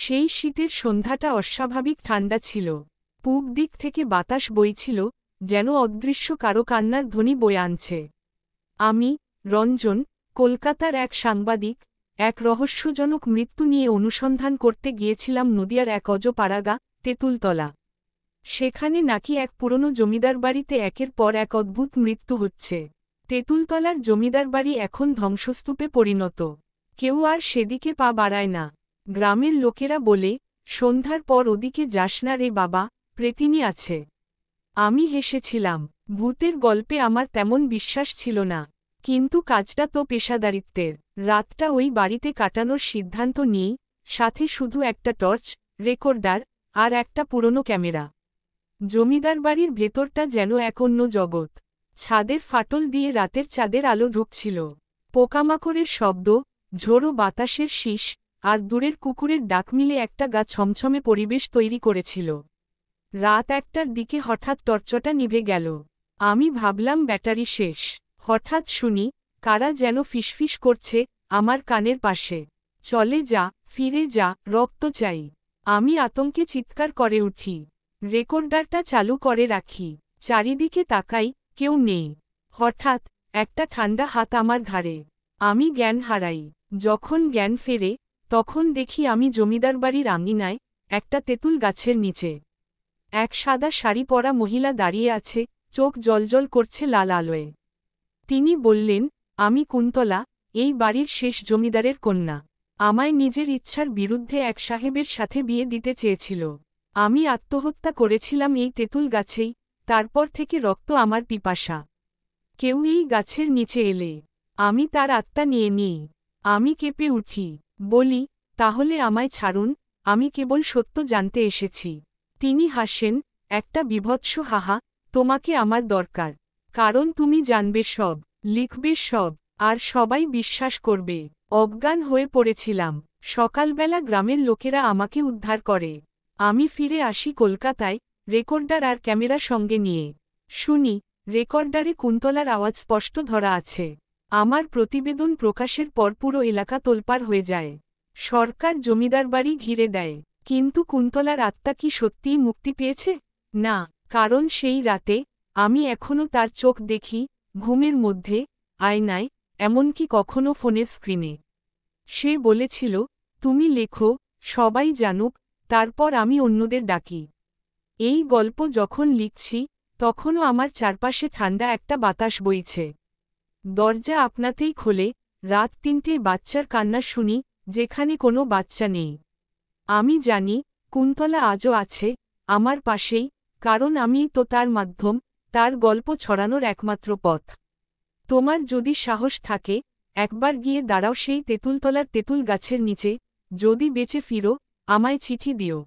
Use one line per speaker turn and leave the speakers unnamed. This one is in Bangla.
সেই শীতের সন্ধ্যাটা অস্বাভাবিক ঠান্ডা ছিল। পূব দিক থেকে বাতাস বইছিল, যেন অদৃশ্য কারো কান্নার ধ্বনি বয়ে আনছে। আমি, রঞ্জন, কলকাতার এক সাংবাদিক, এক রহস্যজনক মৃত্যু নিয়ে অনুসন্ধান করতে গিয়েছিলাম নদিয়ার এক অজপাড়াগা, তেঁতুলতলা। সেখানে নাকি এক পুরনো জমিদার বাড়িতে একের পর এক অদ্ভুত মৃত্যু হচ্ছে। তেঁতুলতলার জমিদার বাড়ি এখন ধ্বংসস্তূপে পরিণত। কেউ আর সেদিকে পা বাড়ায় না। গ্রামের লোকেরা বলে, সন্ধ্যার পর ওদিকে যাস না রে বাবা, প্রেতিনী আছে। আমি হেসেছিলাম। ভূতের গল্পে আমার তেমন বিশ্বাস ছিল না, কিন্তু কাজটা তো পেশাদারিত্বের। রাতটা ওই বাড়িতে কাটানোর সিদ্ধান্ত নিই, সাথে শুধু একটা টর্চ, রেকর্ডার, আর একটা পুরনো ক্যামেরা। জমিদার বাড়ির ভেতরটা যেন এক অন্য জগৎ। ছাদের ফাটল দিয়ে রাতের চাঁদের আলো ঢুকছিল। পোকামাকড়ের শব্দ, ঝোড়ো বাতাসের শীষ, আর দূরের কুকুরের ডাক মিলে একটা গা ছমছমে পরিবেশ তৈরি করেছিল। রাত 1টার দিকে হঠাৎ টর্চটা নিভে গেল। আমি ভাবলাম ব্যাটারি শেষ। হঠাৎ শুনি, কারা যেন ফিসফিস করছে আমার কানের পাশে, চলে যা, ফিরে যা, রক্ত চাই। আমি আতঙ্কে চিৎকার করে উঠি। রেকর্ডারটা চালু করে রাখি। চারিদিকে তাকাই, কেউ নেই। হঠাৎ একটা ঠান্ডা হাত আমার ঘাড়ে। আমি জ্ঞান হারাই। যখন জ্ঞান ফেরে, তখন দেখি আমি জমিদার বাড়ির আঙিনায়, একটা তেঁতুল গাছের নিচে। এক সাদা শাড়ি পরা মহিলা দাঁড়িয়ে আছে, চোখ জ্বলজ্বল করছে লাল আলোয়। তিনি বললেন, আমি কুন্তলা, এই বাড়ির শেষ জমিদারের কন্যা। আমায় নিজের ইচ্ছার বিরুদ্ধে এক সাহেবের সাথে বিয়ে দিতে চেয়েছিল। আমি আত্মহত্যা করেছিলাম এই তেঁতুল গাছেই, তারপর থেকে রক্ত আমার পিপাসা। কেউ এই গাছের নিচে এলে আমি তার আত্মা নিয়ে নিই। আমি কেঁপে উঠি, বলি, তাহলে আমায় ছাড়ুন, আমি কেবল সত্য জানতে এসেছি। তিনি হাসেন, একটা বিভৎস হাহা, তোমাকে আমার দরকার। কারণ তুমি জানবে সব, লিখবে সব, আর সবাই বিশ্বাস করবে। অজ্ঞান হয়ে পড়েছিলাম। সকালবেলা গ্রামের লোকেরা আমাকে উদ্ধার করে। আমি ফিরে আসি কলকাতায়, রেকর্ডার আর ক্যামেরা সঙ্গে নিয়ে। শুনি, রেকর্ডারে কুন্তলার আওয়াজ স্পষ্ট ধরা আছে। আমার প্রতিবেদন প্রকাশের পর পুরো এলাকা তোলপাড় হয়ে যায়। সরকার জমিদার বাড়ি ঘিরে দেয়। কিন্তু কুন্তলার আত্মা কি সত্যিই মুক্তি পেয়েছে? না, কারণ সেই রাতে, আমি এখনও তার চোখ দেখি, ঘুমের মধ্যে, আয়নায়, এমনকি কখনো ফোনের স্ক্রিনে। সে বলেছিল, তুমি লেখো, সবাই জানুক, তারপর আমি অন্যদের ডাকি। এই গল্প যখন লিখছি, তখনও আমার চারপাশে ঠান্ডা একটা বাতাস বইছে। দরজা আপনাতেই খোলে, রাত 3টে বাচ্চার কান্না শুনি, যেখানে কোনো বাচ্চা নেই। আমি জানি, কুন্তলা আজও আছে, আমার পাশেই, কারণ আমিই তো তার মাধ্যম, তার গল্প ছড়ানোর একমাত্র পথ। তোমার যদি সাহস থাকে, একবার গিয়ে দাঁড়াও সেই তেঁতুলতলার তেঁতুল গাছের নিচে, যদি বেঁচে ফিরো, আমায় চিঠি দিও।